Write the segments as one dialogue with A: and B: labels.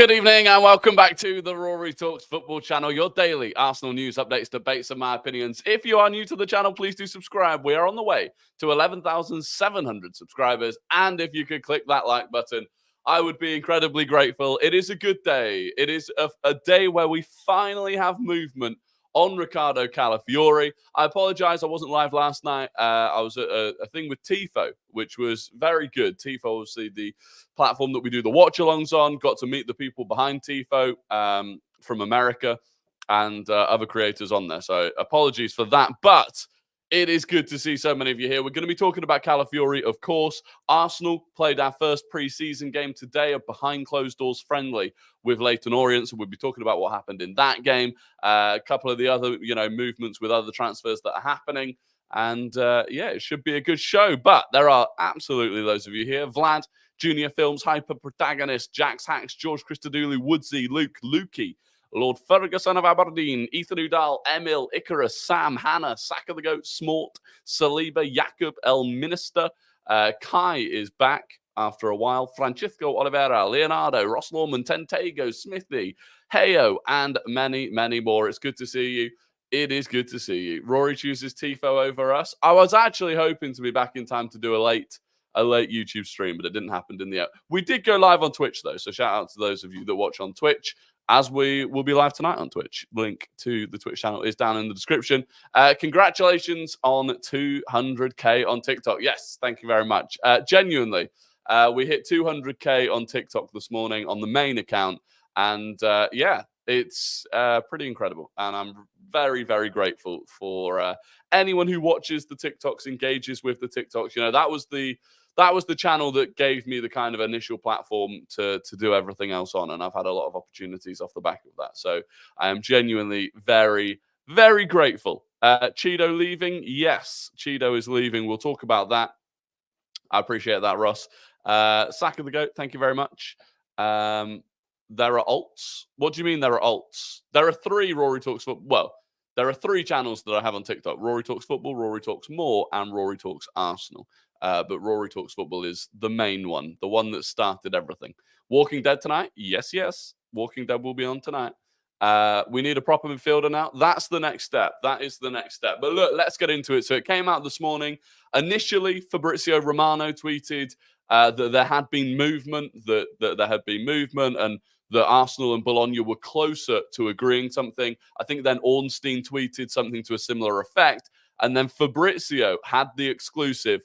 A: Good evening and welcome back to the Rory Talks Football channel, your daily Arsenal news, updates, debates and my opinions. If you are new to the channel, please do subscribe. We are on the way to 11,700 subscribers. And if you could click that like button, I would be incredibly grateful. It is a good day. It is a day where we finally have movement on Ricardo Calafiori. I apologize, I wasn't live last night. I was at a thing with Tifo, which was very good. Tifo, obviously, the platform that we do the watch-alongs on. Got to meet the people behind Tifo from America and other creators on there. So apologies for that. But it is good to see so many of you here. We're going to be talking about Calafiori, of course. Arsenal played our first pre-season game today, a behind-closed-doors friendly with Leyton Orient. So we'll be talking about what happened in that game, a couple of the other, movements with other transfers that are happening. And, it should be a good show. But there are absolutely loads of you here. Vlad, Junior Films, Hyper Protagonist, Jax Hacks, George Christodoulou, Woodsy, Luke, Lukey, Lord Ferguson of Aberdeen, Ethan Udall, Emil, Icarus, Sam, Hannah, Sack of the Goat, Smort, Saliba, Jakob, El Minister. Kai is back after a while. Francisco Oliveira, Leonardo, Ross Norman, Tentego, Smithy, Heyo, and many, many more. It's good to see you. It is good to see you. Rory chooses Tifo over us. I was actually hoping to be back in time to do a late YouTube stream, but it didn't happen, didn't it? We did go live on Twitch, though, so shout out to those of you that watch on Twitch, as we will be live tonight on Twitch. Link to the Twitch channel is down in the description. Congratulations on 200K on TikTok. Yes, thank you very much. Genuinely, we hit 200K on TikTok this morning on the main account, and it's pretty incredible, and I'm very, very grateful for anyone who watches the TikToks, engages with the TikToks. That was the channel that gave me the kind of initial platform to do everything else on, and I've had a lot of opportunities off the back of that. So I am genuinely very, very grateful. Chido leaving? Yes, Chido is leaving. We'll talk about that. I appreciate that, Ross. Sack of the Goat, thank you very much. There are alts. What do you mean there are alts? There are 3 Rory Talks Football. Well, there are 3 channels that I have on TikTok. Rory Talks Football, Rory Talks More, and Rory Talks Arsenal. But Rory Talks Football is the main one, the one that started everything. Walking Dead tonight? Yes. Walking Dead will be on tonight. We need a proper midfielder now. That's the next step. That is the next step. But look, let's get into it. So it came out this morning. Initially, Fabrizio Romano tweeted that there had been movement, and that Arsenal and Bologna were closer to agreeing something. I think then Ornstein tweeted something to a similar effect. And then Fabrizio had the exclusive,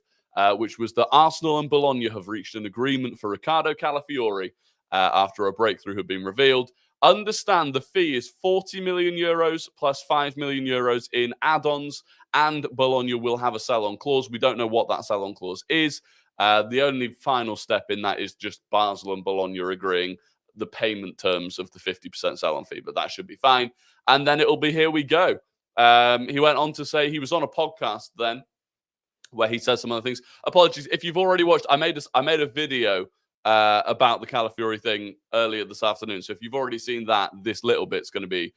A: which was that Arsenal and Bologna have reached an agreement for Ricardo Calafiori after a breakthrough had been revealed. Understand the fee is 40 million euros plus 5 million euros in add-ons, and Bologna will have a sell-on clause. We don't know what that sell-on clause is. The only final step in that is just Basel and Bologna agreeing the payment terms of the 50% sell-on fee, but that should be fine. And then it'll be here we go. He went on to say he was on a podcast then where he says some other things. Apologies if you've already watched. I made a video about the Calafiori thing earlier this afternoon. So if you've already seen that, this little bit's going to be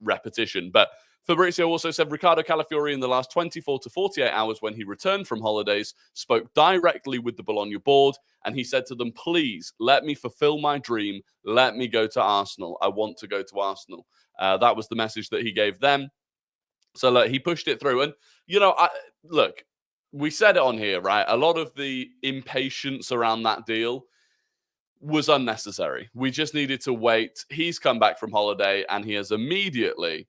A: repetition. But Fabrizio also said Ricardo Calafiori in the last 24 to 48 hours when he returned from holidays spoke directly with the Bologna board, and he said to them, please let me fulfill my dream. Let me go to Arsenal. I want to go to Arsenal. That was the message that he gave them. So look, he pushed it through. And, look, we said it on here, right? A lot of the impatience around that deal was unnecessary. We just needed to wait. He's come back from holiday and he has immediately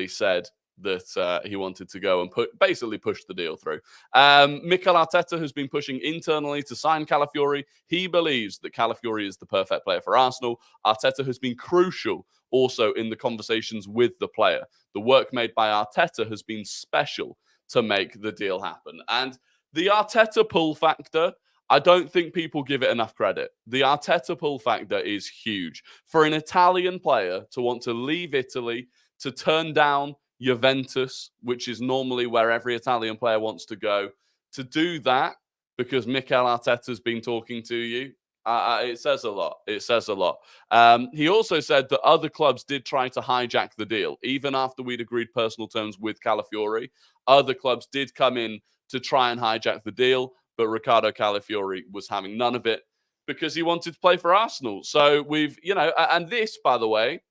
A: said that he wanted to go and basically push the deal through. Mikel Arteta has been pushing internally to sign Calafiori. He believes that Calafiori is the perfect player for Arsenal. Arteta has been crucial also in the conversations with the player. The work made by Arteta has been special to make the deal happen. And the Arteta pull factor, I don't think people give it enough credit. The Arteta pull factor is huge. For an Italian player to want to leave Italy, to turn down Juventus, which is normally where every Italian player wants to go, to do that because Mikel Arteta's been talking to you, it says a lot. It says a lot. He also said that other clubs did try to hijack the deal. Even after we'd agreed personal terms with Calafiori, other clubs did come in to try and hijack the deal, but Ricardo Calafiori was having none of it. because he wanted to play for Arsenal. So we've, and this, by the way,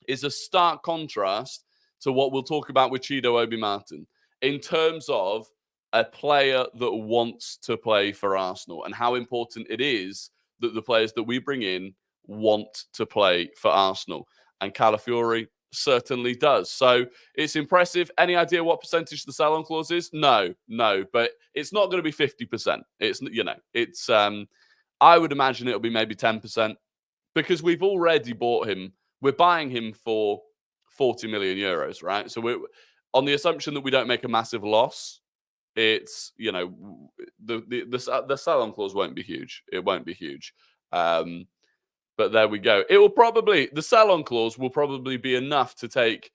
A: is a stark contrast to what we'll talk about with Chido Obi Martin in terms of a player that wants to play for Arsenal and how important it is that the players that we bring in want to play for Arsenal. And Calafiori certainly does. So it's impressive. Any idea what percentage the sell-on clause is? No, but it's not going to be 50%. It's I would imagine it'll be maybe 10% because we've already bought him. We're buying him for 40 million euros, right? So we're on the assumption that we don't make a massive loss. It's, the sell-on clause won't be huge. It won't be huge. But there we go. The sell-on clause will probably be enough to take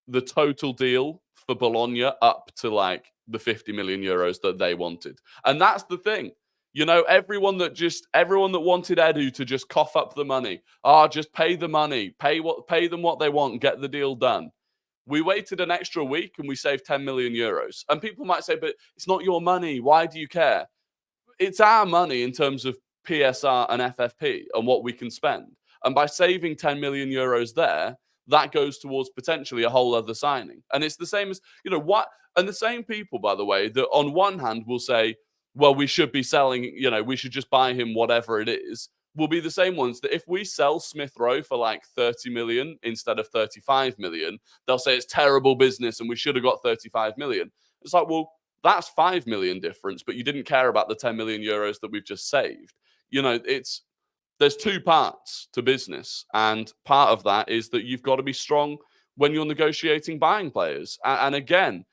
A: the total deal for Bologna up to like the 50 million euros that they wanted. And that's the thing. Everyone that wanted Edu to just cough up the money. Just pay the money, pay them what they want and get the deal done. We waited an extra week and we saved 10 million euros. And people might say, but it's not your money. Why do you care? It's our money in terms of PSR and FFP and what we can spend. And by saving 10 million euros there, that goes towards potentially a whole other signing. And it's the same as, and the same people, by the way, that on one hand will say, well, we should be selling, we should just buy him whatever it is, will be the same ones that if we sell Smith Rowe for like 30 million instead of 35 million, they'll say it's terrible business and we should have got 35 million. It's like, well, that's 5 million difference, but you didn't care about the 10 million euros that we've just saved. There's two parts to business. And part of that is that you've got to be strong when you're negotiating buying players. And again,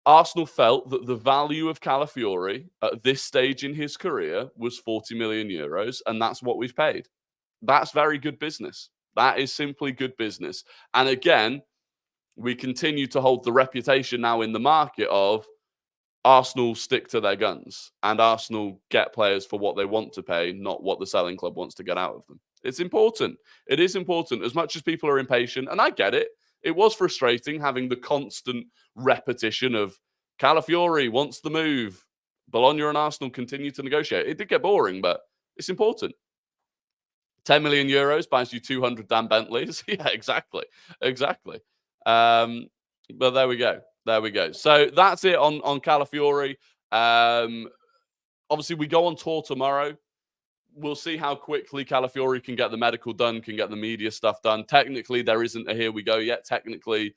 A: Arsenal felt that the value of Calafiori at this stage in his career was 40 million euros, and that's what we've paid. That's very good business. That is simply good business. And again, we continue to hold the reputation now in the market of Arsenal stick to their guns and Arsenal get players for what they want to pay, not what the selling club wants to get out of them. It's important. It is important. As much as people are impatient, and I get it, it was frustrating having the constant repetition of Calafiori wants the move. Bologna and Arsenal continue to negotiate. It did get boring, but it's important. 10 million euros buys you 200 Dan Bentleys. Yeah, exactly. But there we go. So that's it on Calafiori. Obviously, we go on tour tomorrow. We'll see how quickly Calafiori can get the medical done, can get the media stuff done. Technically, there isn't a here we go yet. Technically,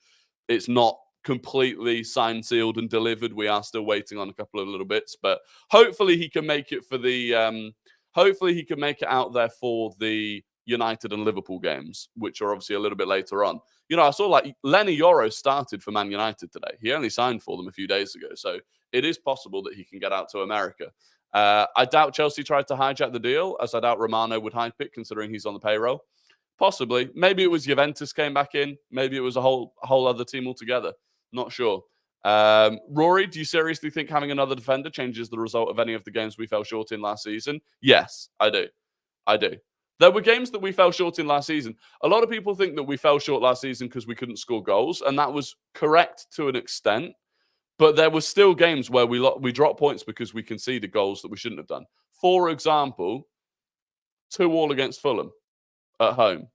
A: it's not completely signed, sealed, and delivered. We are still waiting on a couple of little bits, but hopefully he can make it for the. Hopefully he can make it out there for the United and Liverpool games, which are obviously a little bit later on. I saw like Lenny Yoro started for Man United today. He only signed for them a few days ago, so it is possible that he can get out to America. I doubt Chelsea tried to hijack the deal, as I doubt Romano would hype it, considering he's on the payroll. Possibly. Maybe it was Juventus came back in. Maybe it was a whole other team altogether. Not sure. Rory, do you seriously think having another defender changes the result of any of the games we fell short in last season? Yes, I do. There were games that we fell short in last season. A lot of people think that we fell short last season because we couldn't score goals, and that was correct to an extent. But there were still games where we dropped points because we conceded goals that we shouldn't have done. For example, 2-2 against Fulham at home.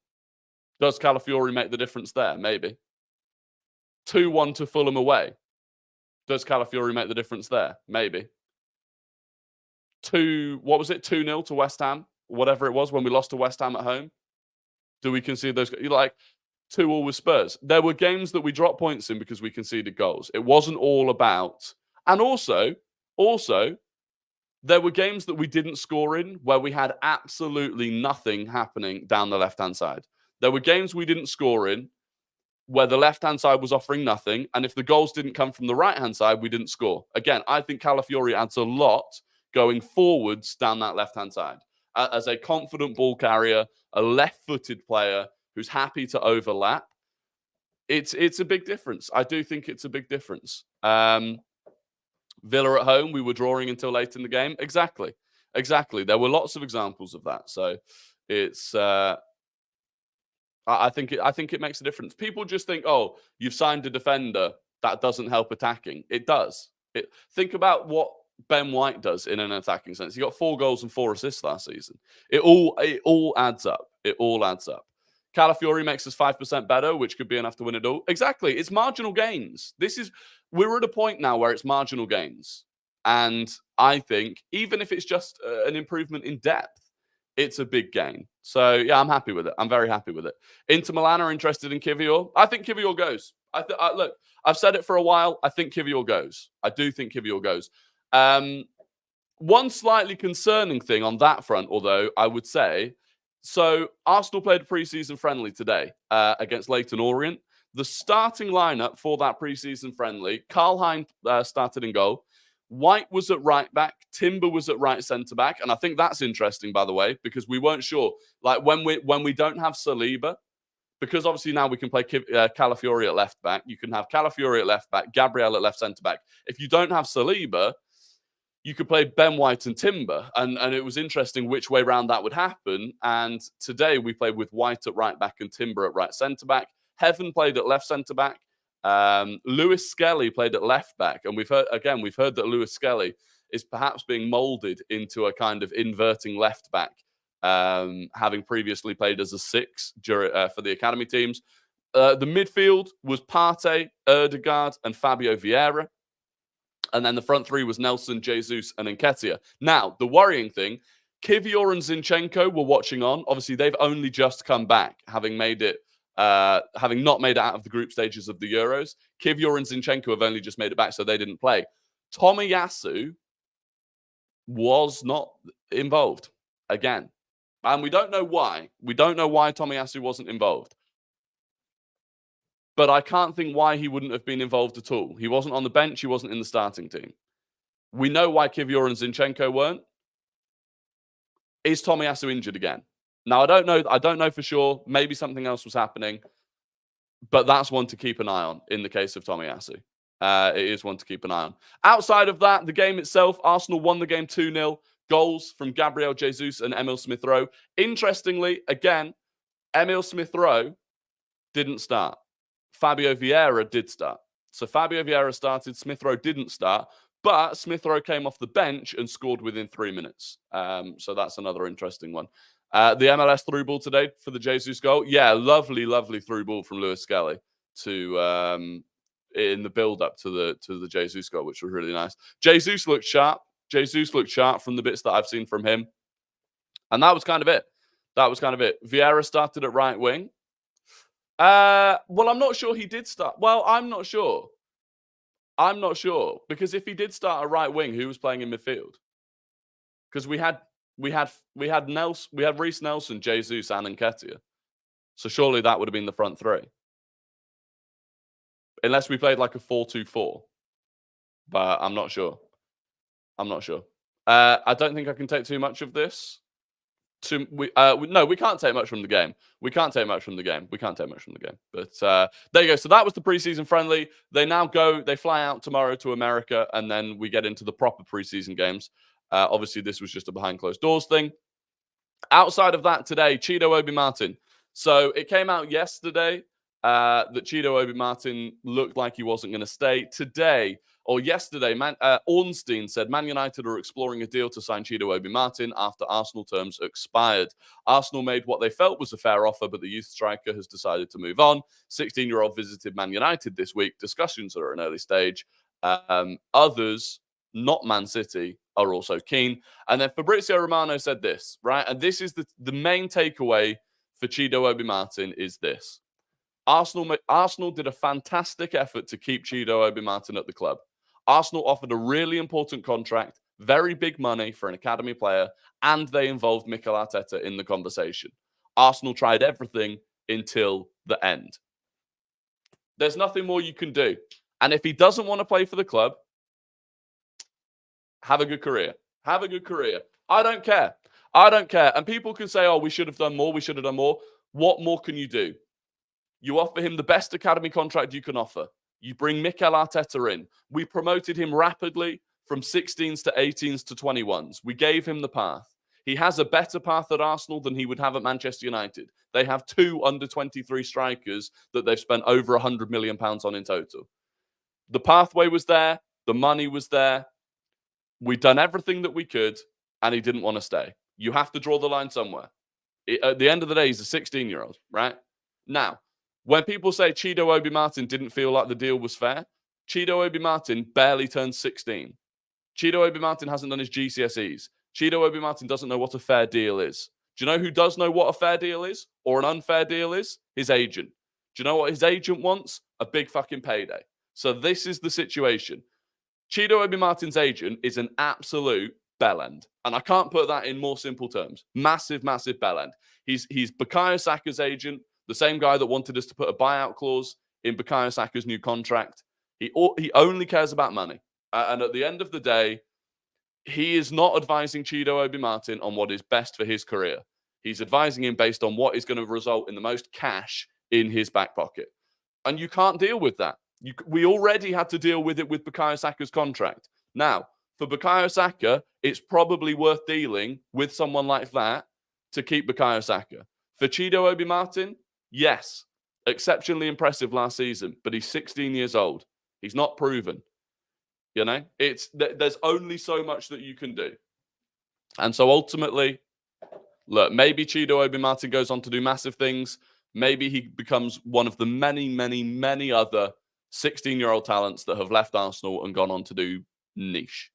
A: Does Calafiori make the difference there? Maybe. 2-1 to Fulham away. Does Calafiori make the difference there? Maybe. 2-0 to West Ham? Whatever it was when we lost to West Ham at home. Do we concede those? 2-2 with Spurs. There were games that we dropped points in because we conceded goals. It wasn't all about. And also, there were games that we didn't score in where we had absolutely nothing happening down the left-hand side. There were games we didn't score in where the left-hand side was offering nothing. And if the goals didn't come from the right-hand side, we didn't score. Again, I think Calafiori adds a lot going forwards down that left-hand side. As a confident ball carrier, a left-footed player who's happy to overlap, it's a big difference. I do think it's a big difference. Villa at home, we were drawing until late in the game. Exactly. There were lots of examples of that. So it's I think it makes a difference. People just think, oh, you've signed a defender that doesn't help attacking. It does. Think about what Ben White does in an attacking sense. He got 4 goals and 4 assists last season. It all adds up. It all adds up. Calafiori makes us 5% better, which could be enough to win it all. Exactly. It's marginal gains. We're at a point now where it's marginal gains. And I think even if it's just an improvement in depth, it's a big gain. So, yeah, I'm happy with it. I'm very happy with it. Inter Milan are interested in Kivior. I think Kivior goes. Look, I've said it for a while. I think Kivior goes. I do think Kivior goes. One slightly concerning thing on that front, although, I would say, so Arsenal played a preseason friendly today against Leyton Orient. The starting lineup for that preseason friendly, Karl-Heinz started in goal. White was at right back. Timber was at right centre back. And I think that's interesting, by the way, because we weren't sure. Like when we don't have Saliba, because obviously now we can play Calafiori at left back. You can have Calafiori at left back, Gabriel at left centre back. If you don't have Saliba, you could play Ben White and Timber. And it was interesting which way round that would happen. And today we played with White at right back and Timber at right centre back. Heaven played at left centre back. Lewis Skelly played at left back. And we've heard that Lewis Skelly is perhaps being moulded into a kind of inverting left back, having previously played as a 6 for the academy teams. The midfield was Partey, Ødegaard, and Fabio Vieira. And then the front 3 was Nelson, Jesus, and Nketiah. Now, the worrying thing, Kivior and Zinchenko were watching on. Obviously, they've only just come back, having not made it out of the group stages of the Euros. Kivior and Zinchenko have only just made it back, so they didn't play. Tomiyasu was not involved again. And we don't know why. We don't know why Tomiyasu wasn't involved. But I can't think why he wouldn't have been involved at all. He wasn't on the bench. He wasn't in the starting team. We know why Kivior and Zinchenko weren't. Is Tomiyasu injured again? Now, I don't know. I don't know for sure. Maybe something else was happening. But that's one to keep an eye on in the case of Tomiyasu. It is one to keep an eye on. Outside of that, the game itself, Arsenal won the game 2-0. Goals from Gabriel Jesus and Emil Smith Rowe. Interestingly, again, Emil Smith Rowe didn't start. Fabio Vieira did start. So Fabio Vieira started, Smith Rowe didn't start, but Smith Rowe came off the bench and scored within 3 minutes. So that's another interesting one. The MLS through ball today for the Jesus goal. Yeah, lovely, lovely through ball from Lewis Skelly to in the build-up to the Jesus goal, which was really nice. Jesus looked sharp. Jesus looked sharp from the bits that I've seen from him. And that was kind of it. Vieira started at right wing. Well, I'm not sure he did start. Well, I'm not sure. Because if he did start at right wing, who was playing in midfield? Because we had Reece Nelson, Jesus, and Nketiah. So surely that would have been the front 3. Unless we played like a 4-2-4. But I'm not sure. I don't think I can take too much of this. No, we can't take much from the game. But there you go. So that was the preseason friendly. They fly out tomorrow to America, and then we get into the proper preseason games. Obviously, this was just a behind closed doors thing. Outside of that, today, Chido Obi Martin. So it came out yesterday that Chido Obi Martin looked like he wasn't going to stay. Yesterday, Ornstein said Man United are exploring a deal to sign Chido Obi Martin after Arsenal terms expired. Arsenal made what they felt was a fair offer, but the youth striker has decided to move on. 16-year-old visited Man United this week. Discussions are at an early stage. Others, not Man City, are also keen. And then Fabrizio Romano said this, right? And this is the main takeaway for Chido Obi Martin is this. Arsenal did a fantastic effort to keep Chido Obi Martin at the club. Arsenal offered a really important contract, very big money for an academy player, and they involved Mikel Arteta in the conversation. Arsenal tried everything until the end. There's nothing more you can do. And if he doesn't want to play for the club, have a good career. I don't care. And people can say, oh, we should have done more. What more can you do? You offer him the best academy contract you can offer. You bring Mikel Arteta in. We promoted him rapidly from 16s to 18s to 21s. We gave him the path. He has a better path at Arsenal than he would have at Manchester United. They have 2 under-23 strikers that they've spent over £100 million on in total. The pathway was there. The money was there. We've done everything that we could, and he didn't want to stay. You have to draw the line somewhere. At the end of the day, he's a 16-year-old, right? Now, when people say Chido Obi Martin didn't feel like the deal was fair, Chido Obi Martin barely turned 16. Chido Obi Martin hasn't done his GCSEs. Chido Obi Martin doesn't know what a fair deal is. Do you know who does know what a fair deal is or an unfair deal is? His agent. Do you know what his agent wants? A big fucking payday. So this is the situation. Chido Obi Martin's agent is an absolute bellend. And I can't put that in more simple terms. Massive, massive bellend. He's Bukayo Saka's agent, the same guy that wanted us to put a buyout clause in Bukayo Saka's new contract. He only cares about money. And at the end of the day, he is not advising Chido Obi Martin on what is best for his career. He's advising him based on what is going to result in the most cash in his back pocket. And you can't deal with that. We already had to deal with it with Bukayo Saka's contract. Now, for Bukayo Saka, it's probably worth dealing with someone like that to keep Bukayo Saka. For Chido Obi Martin, yes, exceptionally impressive last season, but he's 16 years old. He's not proven. You know, there's only so much that you can do. And so ultimately, look, maybe Chido Obi Martin goes on to do massive things. Maybe he becomes one of the many, many, many other 16-year-old talents that have left Arsenal and gone on to do niche.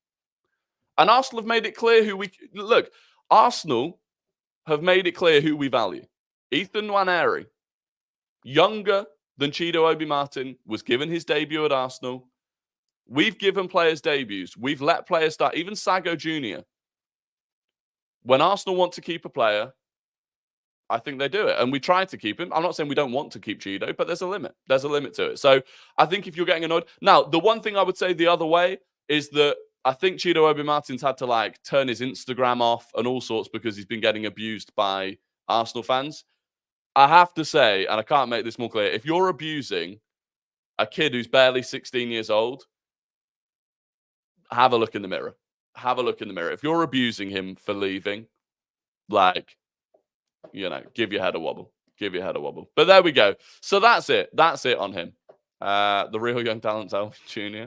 A: And Arsenal have made it clear Arsenal have made it clear who we value. Ethan Nwaneri, younger than Chido Obi Martin, was given his debut at Arsenal. We've given players debuts. We've let players start. Even Sago Jr. When Arsenal want to keep a player, I think they do it. And we try to keep him. I'm not saying we don't want to keep Chido, but there's a limit. There's a limit to it. So I think if you're getting annoyed... Now, the one thing I would say the other way is that I think Chido Obi Martin's had to turn his Instagram off and all sorts because he's been getting abused by Arsenal fans. I have to say, and I can't make this more clear, if you're abusing a kid who's barely 16 years old, have a look in the mirror. Have a look in the mirror. If you're abusing him for leaving, give your head a wobble. Give your head a wobble. But there we go. So that's it. That's it on him. The real young talent, Alvin Jr.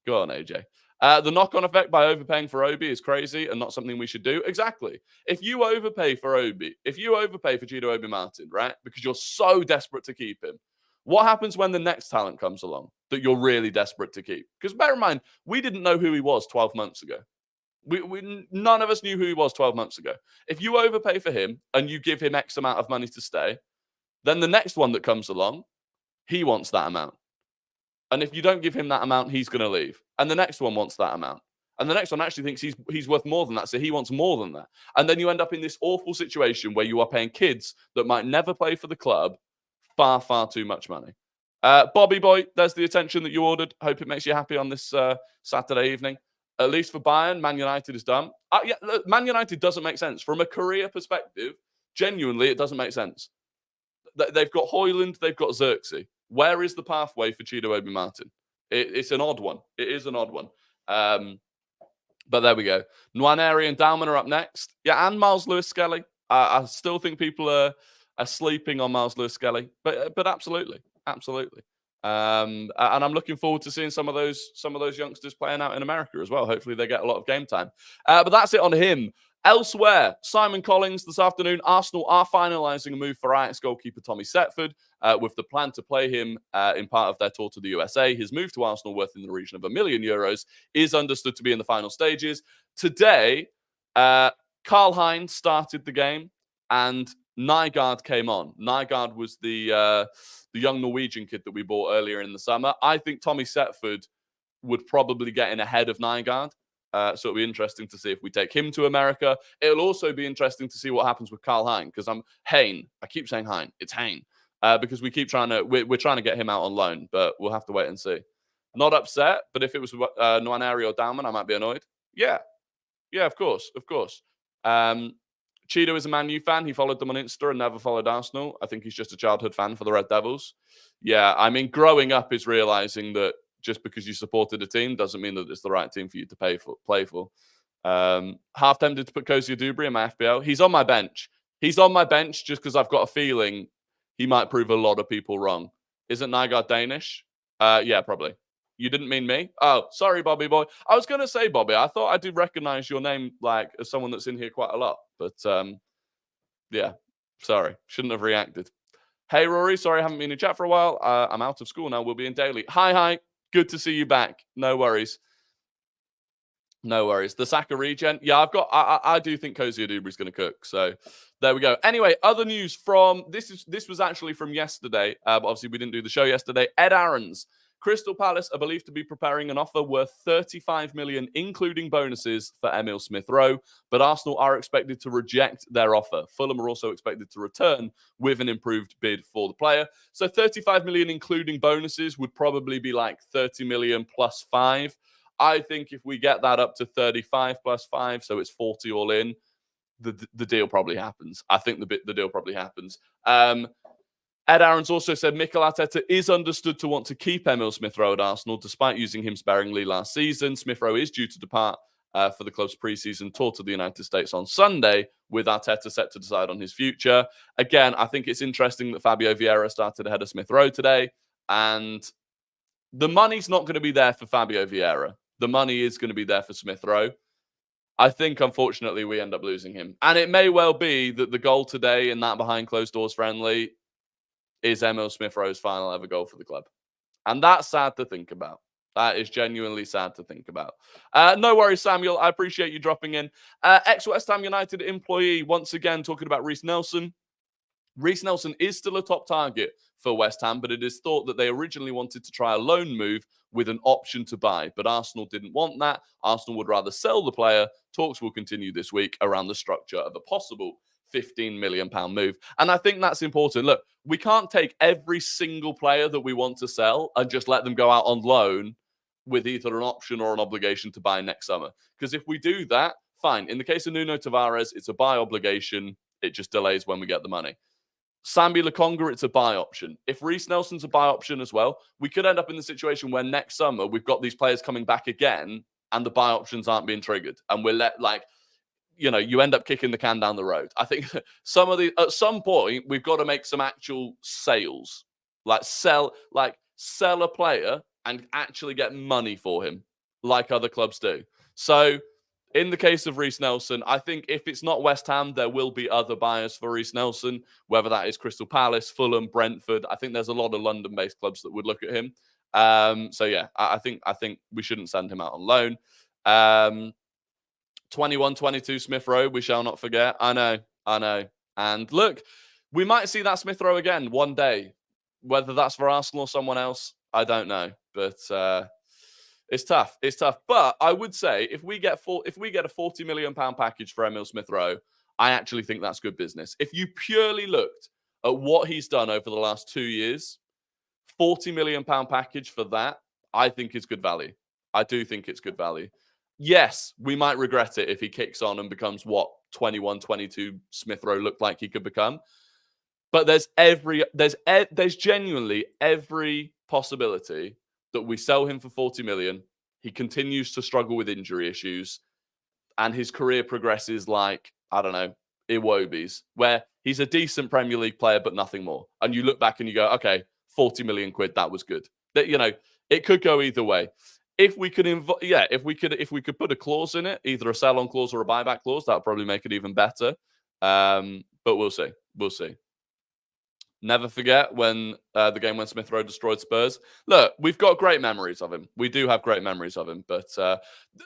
A: Go on, AJ. The knock-on effect by overpaying for Obi is crazy and not something we should do. Exactly. If you overpay for Obi, if you overpay for Chido Obi Martin, right, because you're so desperate to keep him, what happens when the next talent comes along that you're really desperate to keep? Because bear in mind, we didn't know who he was 12 months ago. None of us knew who he was 12 months ago. If you overpay for him and you give him X amount of money to stay, then the next one that comes along, he wants that amount. And if you don't give him that amount, he's going to leave. And the next one wants that amount. And the next one actually thinks he's worth more than that, so he wants more than that. And then you end up in this awful situation where you are paying kids that might never play for the club far, far too much money. Bobby Boy, there's the attention that you ordered. Hope it makes you happy on this Saturday evening. At least for Bayern, Man United is done. Look, Man United doesn't make sense. From a career perspective, genuinely, it doesn't make sense. They've got Højlund, they've got Xerxes. Where is the pathway for Chido Obi Martin? It's an odd one. It is an odd one. But there we go. Nwaneri and Dalman are up next. Yeah, and Miles Lewis-Skelly. I still think people are sleeping on Miles Lewis-Skelly, but absolutely. And I'm looking forward to seeing some of those youngsters playing out in America as well. Hopefully they get a lot of game time. But that's it on him. Elsewhere, Simon Collins this afternoon. Arsenal are finalising a move for Ajax goalkeeper Tommy Setford with the plan to play him in part of their tour to the USA. His move to Arsenal, worth in the region of €1 million, is understood to be in the final stages. Today, Karl-Heinz started the game and Nygaard came on. Nygaard was the young Norwegian kid that we bought earlier in the summer. I think Tommy Setford would probably get in ahead of Nygaard. So it'll be interesting to see if we take him to America. It'll also be interesting to see what happens with Karl-Heinz, because I keep saying Hein. It's Hein. Because we're trying to get him out on loan, but we'll have to wait and see. Not upset, but if it was Nwaneri or Dalman, I might be annoyed. Yeah, of course. Chido is a Man U fan. He followed them on Insta and never followed Arsenal. I think he's just a childhood fan for the Red Devils. Yeah, I mean, growing up is realizing that just because you supported a team doesn't mean that it's the right team for you to play for. Half tempted to put Kosia Dubry in my FPL. He's on my bench. He's on my bench just because I've got a feeling he might prove a lot of people wrong. Isn't Nygaard Danish? Yeah, probably. You didn't mean me? Oh, sorry, Bobby boy. I was going to say, Bobby, I thought I did recognize your name like as someone that's in here quite a lot. But yeah, sorry. Shouldn't have reacted. Hey, Rory. Sorry I haven't been in chat for a while. I'm out of school now. We'll be in daily. Hi. Good to see you back. No worries. No worries. The Saka regen. Yeah, I do think Cozy Adubri's going to cook. So there we go. Anyway, other news from this was actually from yesterday. But obviously we didn't do the show yesterday. Ed Aarons. Crystal Palace are believed to be preparing an offer worth 35 million, including bonuses, for Emil Smith Rowe. But Arsenal are expected to reject their offer. Fulham are also expected to return with an improved bid for the player. So 35 million, including bonuses, would probably be like 30 million plus 5. I think if we get that up to 35 plus 5, so it's 40 all in, the deal probably happens. I think the deal probably happens. Ed Aarons also said Mikel Arteta is understood to want to keep Emil Smith Rowe at Arsenal, despite using him sparingly last season. Smith Rowe is due to depart for the club's preseason tour to the United States on Sunday, with Arteta set to decide on his future. Again, I think it's interesting that Fabio Vieira started ahead of Smith Rowe today, and the money's not going to be there for Fabio Vieira. The money is going to be there for Smith Rowe. I think, unfortunately, we end up losing him. And it may well be that the goal today in that behind closed doors friendly is Emil Smith Rowe's final ever goal for the club. And that's sad to think about. That is genuinely sad to think about. No worries, Samuel. I appreciate you dropping in. Ex-West Ham United employee, once again, talking about Reece Nelson. Reece Nelson is still a top target for West Ham, but it is thought that they originally wanted to try a loan move with an option to buy. But Arsenal didn't want that. Arsenal would rather sell the player. Talks will continue this week around the structure of a possible £15 million move. And I think that's important. Look, we can't take every single player that we want to sell and just let them go out on loan with either an option or an obligation to buy next summer. Because if we do that, fine. In the case of Nuno Tavares, it's a buy obligation. It just delays when we get the money. Sambi Lokonga, it's a buy option. If Reece Nelson's a buy option as well, we could end up in the situation where next summer we've got these players coming back again and the buy options aren't being triggered. And we're you end up kicking the can down the road. I think at some point, we've got to make some actual sales. Sell a player and actually get money for him, like other clubs do. So in the case of Reece Nelson, I think if it's not West Ham, there will be other buyers for Reece Nelson, whether that is Crystal Palace, Fulham, Brentford. I think there's a lot of London-based clubs that would look at him. So yeah, I think we shouldn't send him out on loan. 21-22 Smith Rowe, we shall not forget. I know. And look, we might see that Smith Rowe again one day. Whether that's for Arsenal or someone else, I don't know. But it's tough. But I would say if we get a £40 million package for Emil Smith Rowe, I actually think that's good business. If you purely looked at what he's done over the last 2 years, £40 million package for that, I think is good value. I do think it's good value. Yes, we might regret it if he kicks on and becomes what 21-22 Smith Rowe looked like he could become. But there's genuinely every possibility that we sell him for 40 million. He continues to struggle with injury issues, and his career progresses like, I don't know, Iwobi's, where he's a decent Premier League player, but nothing more. And you look back and you go, okay, 40 million quid, that was good. It could go either way. If we could put a clause in it, either a sell-on clause or a buyback clause, that would probably make it even better. But we'll see. Never forget when the game when Smith Rowe destroyed Spurs. Look, we've got great memories of him. We do have great memories of him. But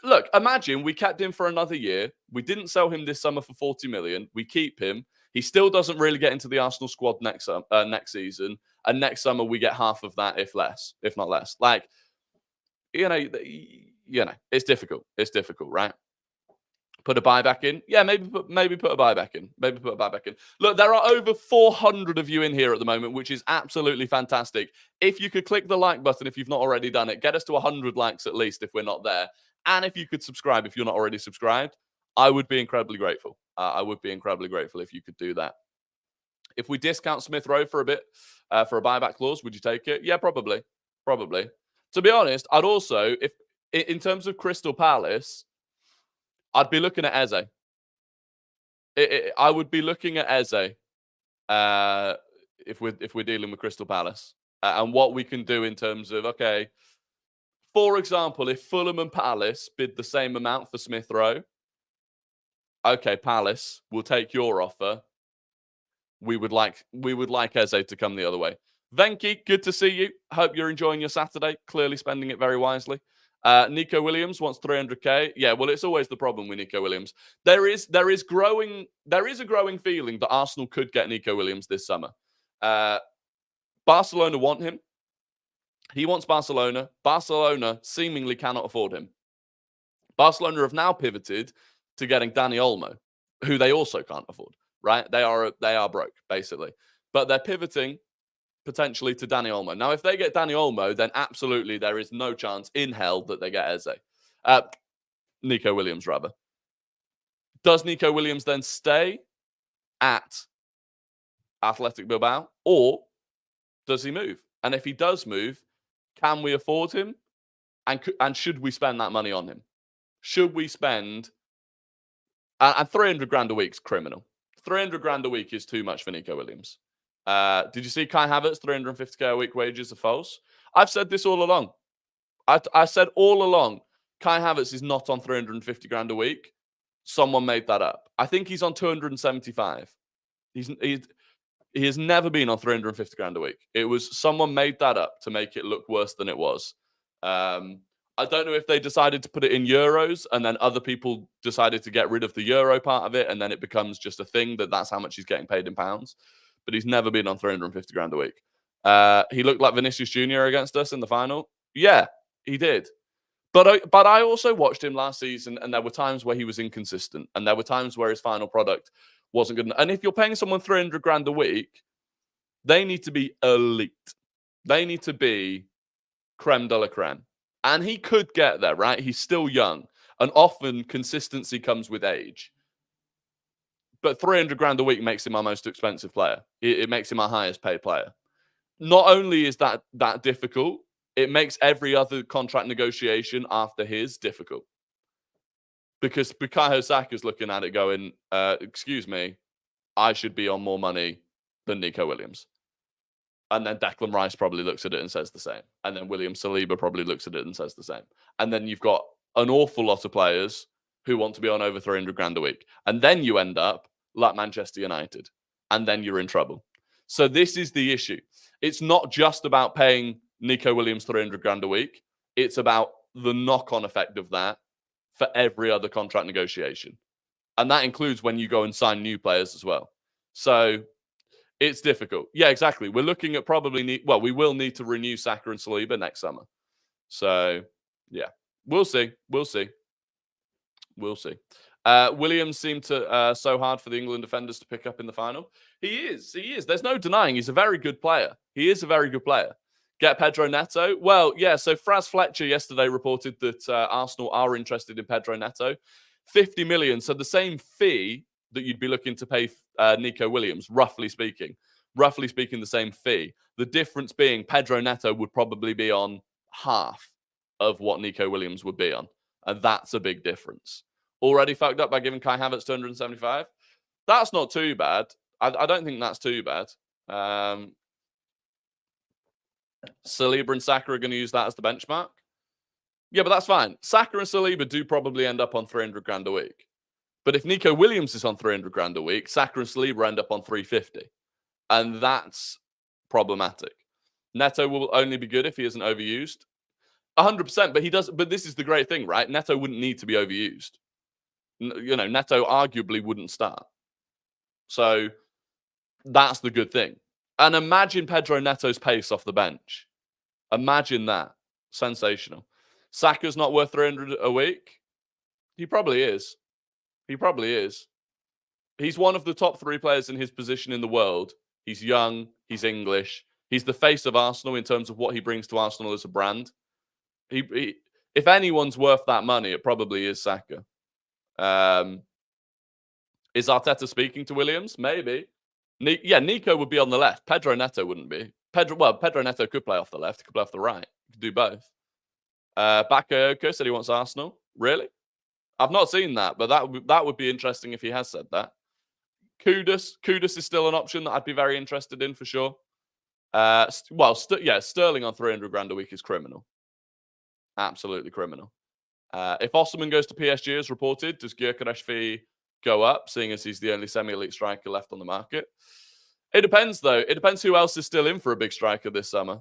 A: look, imagine we kept him for another year. We didn't sell him this summer for 40 million. We keep him. He still doesn't really get into the Arsenal squad next season. And next summer we get half of that, if not less. It's difficult. It's difficult, right? Put a buyback in. Yeah, maybe put a buyback in. Look, there are over 400 of you in here at the moment, which is absolutely fantastic. If you could click the like button if you've not already done it, get us to 100 likes at least if we're not there. And if you could subscribe if you're not already subscribed, I would be incredibly grateful. I would be incredibly grateful if you could do that. If we discount Smith Rowe for a bit, for a buyback clause, would you take it? Yeah, probably. To be honest, I'd also, if in terms of Crystal Palace, I'd be looking at Eze. I would be looking at Eze if we're dealing with Crystal Palace and what we can do in terms of, okay, for example, if Fulham and Palace bid the same amount for Smith Rowe, okay, Palace, we'll take your offer. We would like Eze to come the other way. Venki, good to see you. Hope you're enjoying your Saturday. Clearly spending it very wisely. Nico Williams wants 300k. Yeah, well, it's always the problem with Nico Williams. There is a growing feeling that Arsenal could get Nico Williams this summer. Barcelona want him. He wants Barcelona. Barcelona seemingly cannot afford him. Barcelona have now pivoted to getting Dani Olmo, who they also can't afford. Right? They are broke, basically. But they're pivoting potentially to Dani Olmo. Now, if they get Dani Olmo, then absolutely there is no chance in hell that they get Eze. Nico Williams, rather. Does Nico Williams then stay at Athletic Bilbao? Or does he move? And if he does move, can we afford him? And should we spend that money on him? Should we spend... And 300 grand a week is criminal. 300 grand a week is too much for Nico Williams. Did you see Kai Havertz 350k a week wages are false? I've said this all along. I said all along, Kai Havertz is not on 350 grand a week. Someone made that up. I think he's on 275. He has never been on 350 grand a week. It was someone made that up to make it look worse than it was. I don't know if they decided to put it in euros and then other people decided to get rid of the euro part of it and then it becomes just a thing that's how much he's getting paid in pounds. But he's never been on 350 grand a week. He looked like Vinicius Jr. against us in the final. Yeah, he did. But I also watched him last season and there were times where he was inconsistent and there were times where his final product wasn't good enough. And if you're paying someone 300 grand a week, they need to be elite. They need to be creme de la creme. And he could get there, right? He's still young. And often consistency comes with age. But 300 grand a week makes him our most expensive player. It makes him our highest paid player. Not only is that difficult, it makes every other contract negotiation after his difficult. Because Bukayo Saka's looking at it going, excuse me, I should be on more money than Nico Williams. And then Declan Rice probably looks at it and says the same. And then William Saliba probably looks at it and says the same. And then you've got an awful lot of players who want to be on over 300 grand a week. And then you end up like Manchester United. And then you're in trouble. So this is the issue. It's not just about paying Nico Williams 300 grand a week. It's about the knock-on effect of that for every other contract negotiation. And that includes when you go and sign new players as well. So... it's difficult. Yeah, exactly. We're looking at probably we will need to renew Saka and Saliba next summer. So, yeah, we'll see. We'll see. Williams seemed to so hard for the England defenders to pick up in the final. He is. There's no denying he's a very good player. He is a very good player. Get Pedro Neto? Well, yeah, so Fraz Fletcher yesterday reported that Arsenal are interested in Pedro Neto. 50 million, so the same fee that you'd be looking to pay Nico Williams, roughly speaking. Roughly speaking, the same fee. The difference being Pedro Neto would probably be on half of what Nico Williams would be on. And that's a big difference. Already fucked up by giving Kai Havertz 275? That's not too bad. I don't think that's too bad. Saliba and Saka are going to use that as the benchmark. Yeah, but that's fine. Saka and Saliba do probably end up on 300 grand a week. But if Nico Williams is on 300 grand a week, Saka and Saliba end up on 350. And that's problematic. Neto will only be good if he isn't overused. 100%, but he does. But this is the great thing, right? Neto wouldn't need to be overused. Neto arguably wouldn't start. So that's the good thing. And imagine Pedro Neto's pace off the bench. Imagine that. Sensational. Saka's not worth 300 a week. He probably is. He's one of the top 3 players in his position in the world. He's young. He's English. He's the face of Arsenal in terms of what he brings to Arsenal as a brand. If anyone's worth that money, it probably is Saka. Is Arteta speaking to Williams? Maybe. Nico would be on the left. Pedro Neto wouldn't be. Pedro Neto could play off the left. He could play off the right. He could do both. Bakayoko said he wants Arsenal. Really? I've not seen that, but that would be interesting if he has said that. Kudus is still an option that I'd be very interested in for sure. Sterling on 300 grand a week is criminal. Absolutely criminal. If Osimhen goes to PSG as reported, does Gyökeres fee go up, seeing as he's the only semi-elite striker left on the market? It depends, though. It depends who else is still in for a big striker this summer.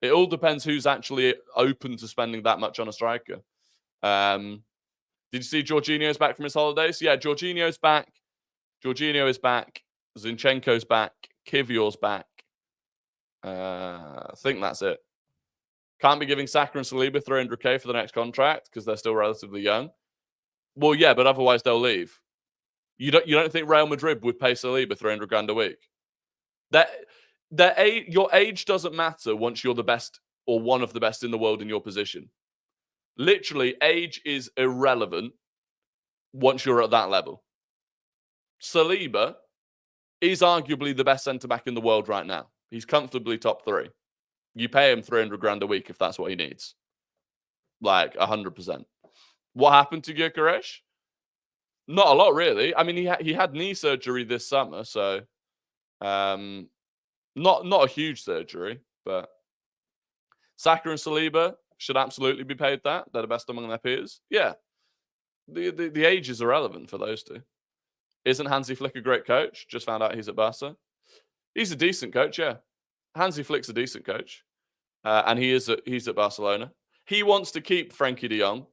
A: It all depends who's actually open to spending that much on a striker. Did you see Jorginho's back from his holidays? Yeah, Jorginho's back. Jorginho is back. Zinchenko's back. Kivior's back. I think that's it. Can't be giving Saka and Saliba 300k for the next contract because they're still relatively young. Well, yeah, but otherwise they'll leave. You don't think Real Madrid would pay Saliba 300 grand a week? Your age doesn't matter once you're the best or one of the best in the world in your position. Literally, age is irrelevant once you're at that level. Saliba is arguably the best centre-back in the world right now. He's comfortably top 3. You pay him 300 grand a week if that's what he needs. Like, 100%. What happened to Gyökeres? Not a lot, really. I mean, he had knee surgery this summer, so not a huge surgery, but Saka and Saliba should absolutely be paid that. They're the best among their peers. Yeah. The age is irrelevant for those two. Isn't Hansi Flick a great coach? Just found out he's at Barca. He's a decent coach, yeah. Hansi Flick's a decent coach. And he's at Barcelona. He wants to keep Frenkie de Jong.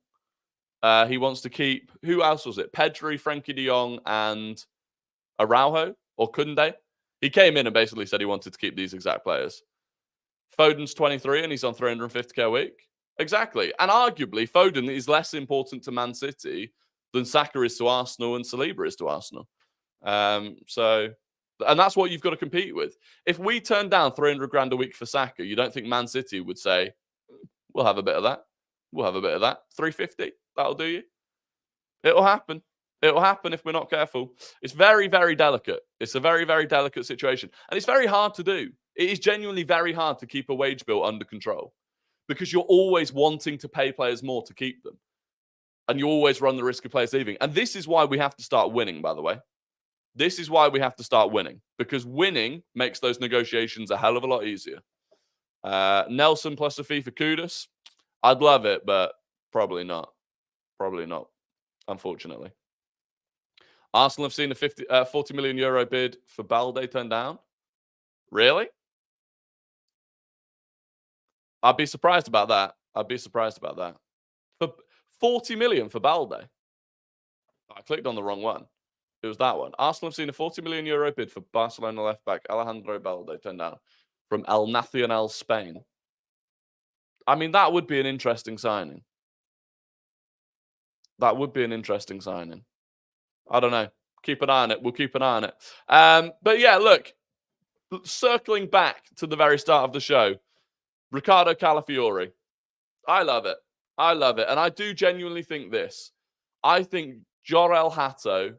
A: He wants to keep, who else was it? Pedri, Frenkie de Jong, and Araujo or Koundé. He came in and basically said he wanted to keep these exact players. Foden's 23 and he's on 350k a week. Exactly. And arguably, Foden is less important to Man City than Saka is to Arsenal and Saliba is to Arsenal. And that's what you've got to compete with. If we turn down 300 grand a week for Saka, you don't think Man City would say, we'll have a bit of that. We'll have a bit of that. 350, that'll do you. It'll happen. It'll happen if we're not careful. It's very, very delicate. It's a very, very delicate situation. And it's very hard to do. It is genuinely very hard to keep a wage bill under control because you're always wanting to pay players more to keep them. And you always run the risk of players leaving. And this is why we have to start winning, by the way. This is why we have to start winning, because winning makes those negotiations a hell of a lot easier. Nelson plus a fee for Kudus. I'd love it, but probably not. Probably not, unfortunately. Arsenal have seen a 40 million euro bid for Balde turned down. Really? I'd be surprised about that. For 40 million for Balde. I clicked on the wrong one. It was that one. Arsenal have seen a 40 million euro bid for Barcelona left back Alejandro Balde turned down from El Nacional, Spain. I mean, that would be an interesting signing. I don't know. Keep an eye on it. We'll keep an eye on it. But yeah, look, circling back to the very start of the show, Ricardo Calafiori. I love it. And I do genuinely think this. I think Jorel Hato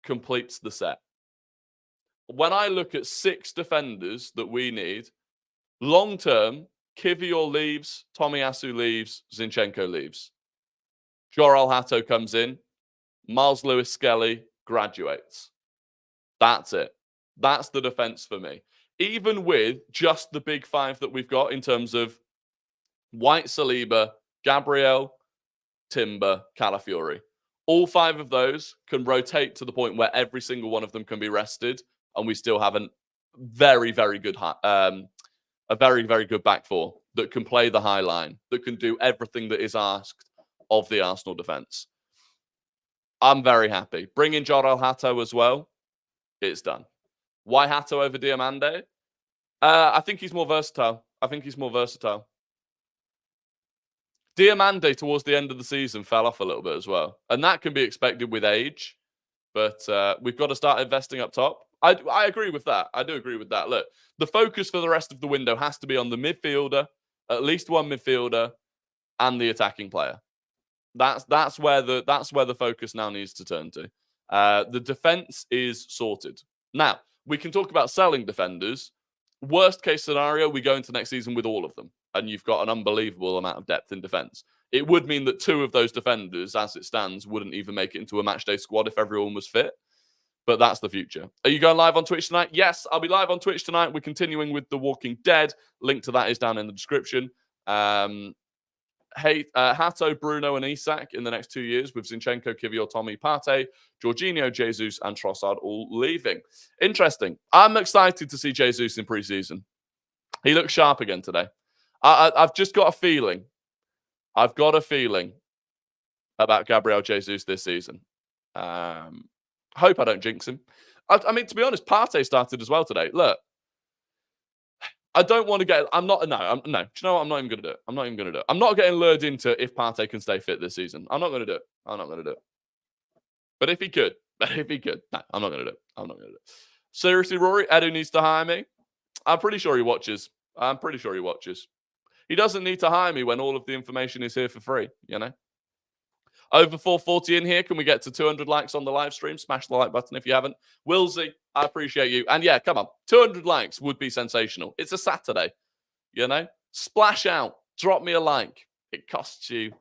A: completes the set. When I look at 6 defenders that we need, long-term, Kivior leaves, Tomiyasu leaves, Zinchenko leaves. Jorel Hato comes in, Miles Lewis-Skelly graduates. That's it. That's the defense for me. Even with just the big 5 that we've got in terms of White, Saliba, Gabriel, Timber, Calafiori. All 5 of those can rotate to the point where every single one of them can be rested, and we still have a very, very good back 4 that can play the high line, that can do everything that is asked of the Arsenal defense. I'm very happy. Bring in Jorel Hato as well. It's done. Why Hato over Diamande? I think he's more versatile. Diamande towards the end of the season fell off a little bit as well. And that can be expected with age. But we've got to start investing up top. I agree with that. I do agree with that. Look, the focus for the rest of the window has to be on the midfielder, at least one midfielder, and the attacking player. That's where the focus now needs to turn to. The defense is sorted. Now, we can talk about selling defenders. Worst case scenario, we go into next season with all of them. And you've got an unbelievable amount of depth in defense. It would mean that 2 of those defenders, as it stands, wouldn't even make it into a matchday squad if everyone was fit. But that's the future. Are you going live on Twitch tonight? Yes, I'll be live on Twitch tonight. We're continuing with The Walking Dead. Link to that is down in the description. Hato, Bruno, and Isak in the next 2 years, with Zinchenko, Kivior, Tommy, Partey, Jorginho, Jesus, and Trossard all leaving. Interesting. I'm excited to see Jesus in preseason. He looks sharp again today. I've just got a feeling. I've got a feeling about Gabriel Jesus this season. Hope I don't jinx him. I mean, to be honest, Partey started as well today. Look, I don't want to get. I'm not. No. Do you know what? I'm not even going to do it. I'm not even going to do it. I'm not getting lured into if Partey can stay fit this season. I'm not going to do it. I'm not going to do it. But if he could, no, I'm not going to do it. I'm not going to do it. Seriously, Rory, Edu needs to hire me. I'm pretty sure he watches. He doesn't need to hire me when all of the information is here for free. You know. Over 440 in here. Can we get to 200 likes on the live stream? Smash the like button if you haven't. Wilsey, I appreciate you. And yeah, come on. 200 likes would be sensational. It's a Saturday, you know? Splash out. Drop me a like. It costs you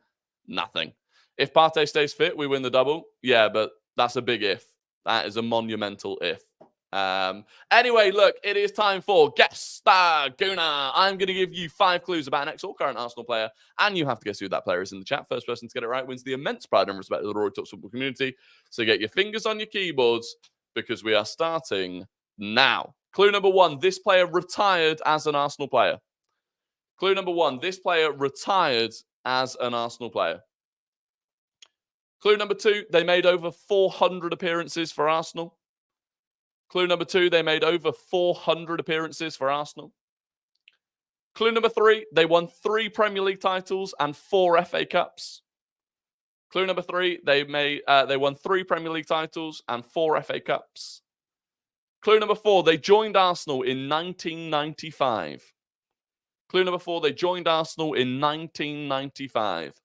A: nothing. If Partey stays fit, we win the double. Yeah, but that's a big if. That is a monumental if. Anyway, look, it is time for Guess the Gooner. I'm going to give you 5 clues about an ex or current Arsenal player, and you have to guess who that player is in the chat. First person to get it right wins the immense pride and respect of the Rory Talks Football community. So get your fingers on your keyboards, because we are starting now. Clue number 1, this player retired as an Arsenal player. Clue number 1, this player retired as an Arsenal player. Clue number 2, they made over 400 appearances for Arsenal. Clue number 2, they made over 400 appearances for Arsenal. Clue number 3, they won 3 Premier League titles and 4 FA Cups. Clue number 3, they won 3 Premier League titles and 4 FA Cups. Clue number 4, they joined Arsenal in 1995. Clue number 4, they joined Arsenal in 1995.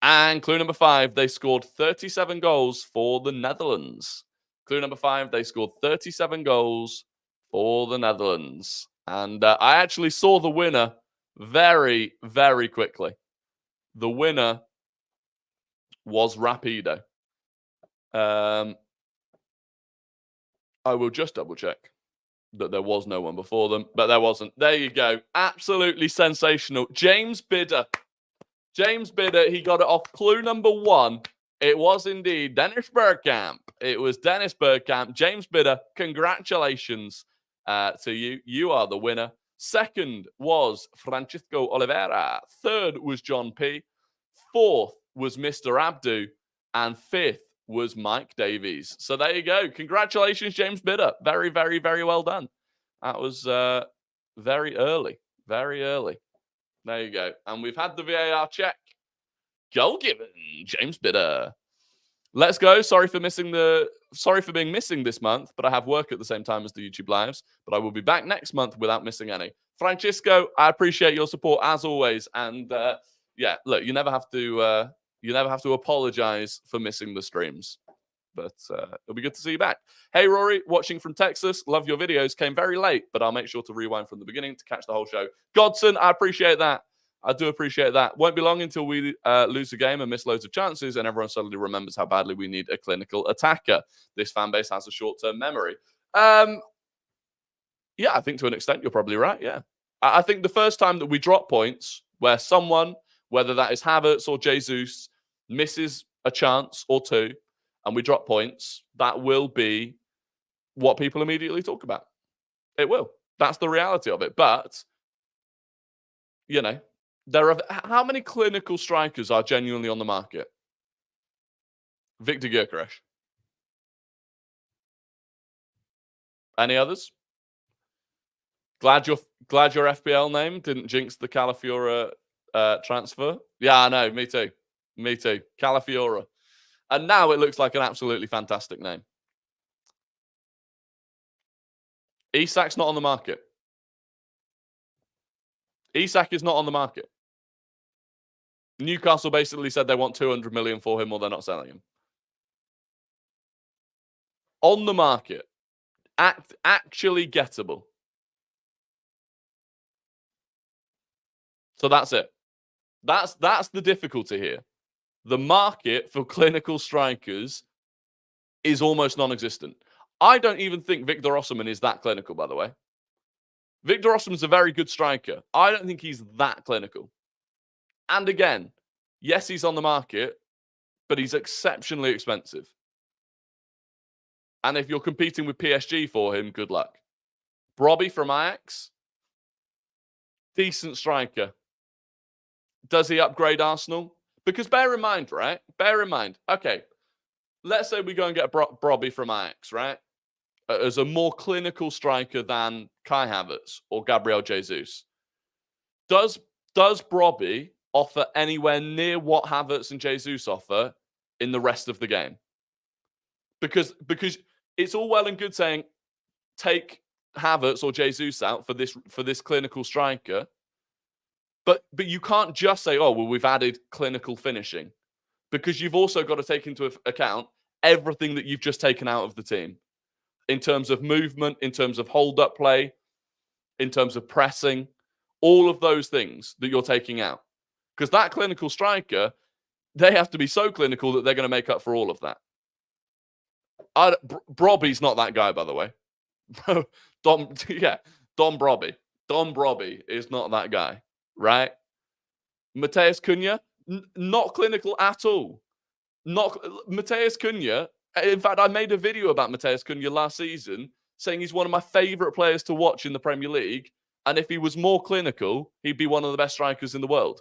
A: And clue number 5, they scored 37 goals for the Netherlands. Clue number 5, they scored 37 goals for the Netherlands. And I actually saw the winner very, very quickly. The winner was Rapido. I will just double check that there was no one before them, but there wasn't. There you go. Absolutely sensational. James Bidder. He got it off clue number 1. It was indeed Dennis Bergkamp. It was Dennis Bergkamp. James Bidder, congratulations to you. You are the winner. Second was Francisco Oliveira. Third was John P. Fourth was Mr. Abdu. And fifth was Mike Davies. So there you go. Congratulations, James Bidder. Very, very, very well done. That was very early. Very early. There you go. And we've had the VAR check. Goal given, James Bidder. Let's go. Sorry for being missing this month, but I have work at the same time as the YouTube lives. But I will be back next month without missing any. Francisco, I appreciate your support as always. And yeah, look, you never have to apologize for missing the streams. But it'll be good to see you back. Hey, Rory, watching from Texas. Love your videos. Came very late, but I'll make sure to rewind from the beginning to catch the whole show. Godson, I appreciate that. I do appreciate that. Won't be long until we lose the game and miss loads of chances, and everyone suddenly remembers how badly we need a clinical attacker. This fan base has a short-term memory. Yeah, I think to an extent you're probably right, yeah. I think the first time that we drop points where someone, whether that is Havertz or Jesus, misses a chance or two, and we drop points, that will be what people immediately talk about. It will. That's the reality of it. But, you know, how many clinical strikers are genuinely on the market? Victor Gyökeres. Any others? Glad your FPL name didn't jinx the Calafiori transfer. Yeah, I know. Me too. Calafiori. And now it looks like an absolutely fantastic name. Isak's not on the market. Isak is not on the market. Newcastle basically said they want 200 million for him or they're not selling him. On the market. Actually gettable. So that's it. That's the difficulty here. The market for clinical strikers is almost non-existent. I don't even think Victor Osimhen is that clinical, by the way. Victor Osimhen's a very good striker. I don't think he's that clinical. And again, yes, he's on the market, but he's exceptionally expensive. And if you're competing with PSG for him, good luck. Brobbey from Ajax, decent striker. Does he upgrade Arsenal? Because bear in mind, right? Bear in mind, okay, let's say we go and get Brobbey from Ajax, right? As a more clinical striker than Kai Havertz or Gabriel Jesus. Does Brobbey offer anywhere near what Havertz and Jesus offer in the rest of the game? Because it's all well and good saying take Havertz or Jesus out for this clinical striker, but you can't just say, oh well, we've added clinical finishing, because you've also got to take into account everything that you've just taken out of the team in terms of movement, in terms of hold-up play, in terms of pressing, all of those things that you're taking out. Because that clinical striker, they have to be so clinical that they're going to make up for all of that. Brobbey's not that guy, by the way. Don Brobbey. Don Brobbey is not that guy, right? Matheus Cunha, not clinical at all. Not Matheus Cunha. In fact, I made a video about Matheus Cunha last season saying he's one of my favourite players to watch in the Premier League. And if he was more clinical, he'd be one of the best strikers in the world.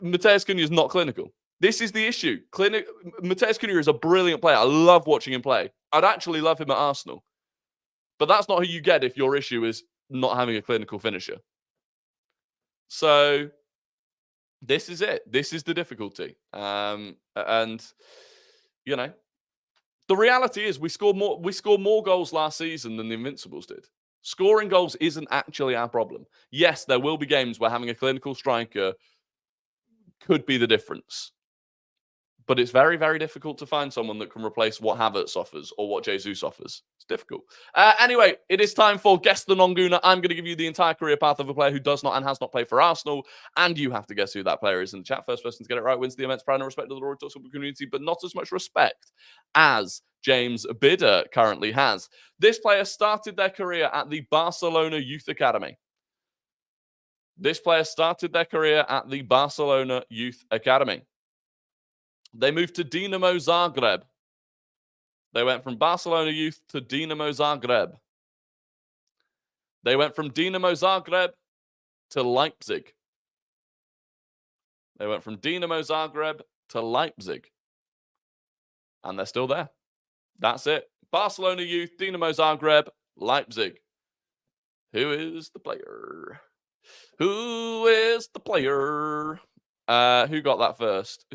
A: Matheus Cunha is not clinical. This is the issue. Matheus Cunha is a brilliant player. I love watching him play. I'd actually love him at Arsenal. But that's not who you get if your issue is not having a clinical finisher. So this is it. This is the difficulty. And, you know, the reality is we scored more goals last season than the Invincibles did. Scoring goals isn't actually our problem. Yes, there will be games where having a clinical striker could be the difference. But it's very, very difficult to find someone that can replace what Havertz offers or what Jesus offers. It's difficult. Anyway, it is time for Guess the Non-Gooner. I'm going to give you the entire career path of a player who does not and has not played for Arsenal, and you have to guess who that player is in the chat. First person to get it right wins the immense pride and respect of the Rory Talks Football community, but not as much respect as James Bidder currently has. This player started their career at the Barcelona Youth Academy. They moved to Dinamo Zagreb. They went from Barcelona Youth to Dinamo Zagreb. They went from Dinamo Zagreb to Leipzig. They went from Dinamo Zagreb to Leipzig. And they're still there. That's it. Barcelona Youth, Dinamo Zagreb, Leipzig. Who is the player? Who got that first?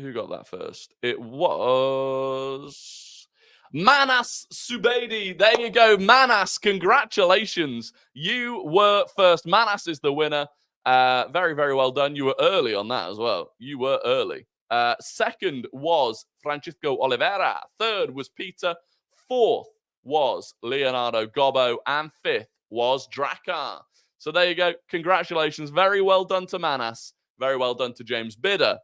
A: It was Manas Subaidi. There you go. Manas, congratulations. You were first. Manas is the winner. Very, very well done. You were early on that as well. You were early. Second was Francisco Oliveira. Third was Peter. Fourth was Leonardo Gobbo. And fifth was Drakkar. So there you go. Congratulations. Very well done to Manas. Very well done to James Bidder.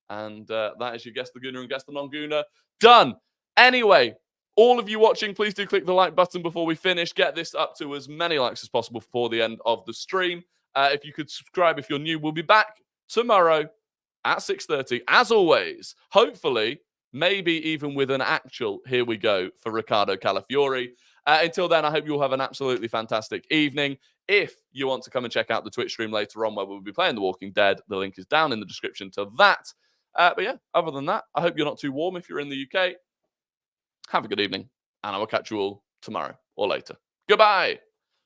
A: And that is your Guess the Gooner and Guess the Non-Gooner done. Anyway, all of you watching, please do click the like button before we finish. Get this up to as many likes as possible before the end of the stream. If you could subscribe if you're new, we'll be back tomorrow at 6:30. As always, hopefully, maybe even with an actual here we go for Ricardo Calafiori. Until then, I hope you'll have an absolutely fantastic evening. If you want to come and check out the Twitch stream later on where we'll be playing The Walking Dead, the link is down in the description to that. But yeah, other than that, I hope you're not too warm if you're in the UK. Have a good evening, and I will catch you all tomorrow or later. Goodbye.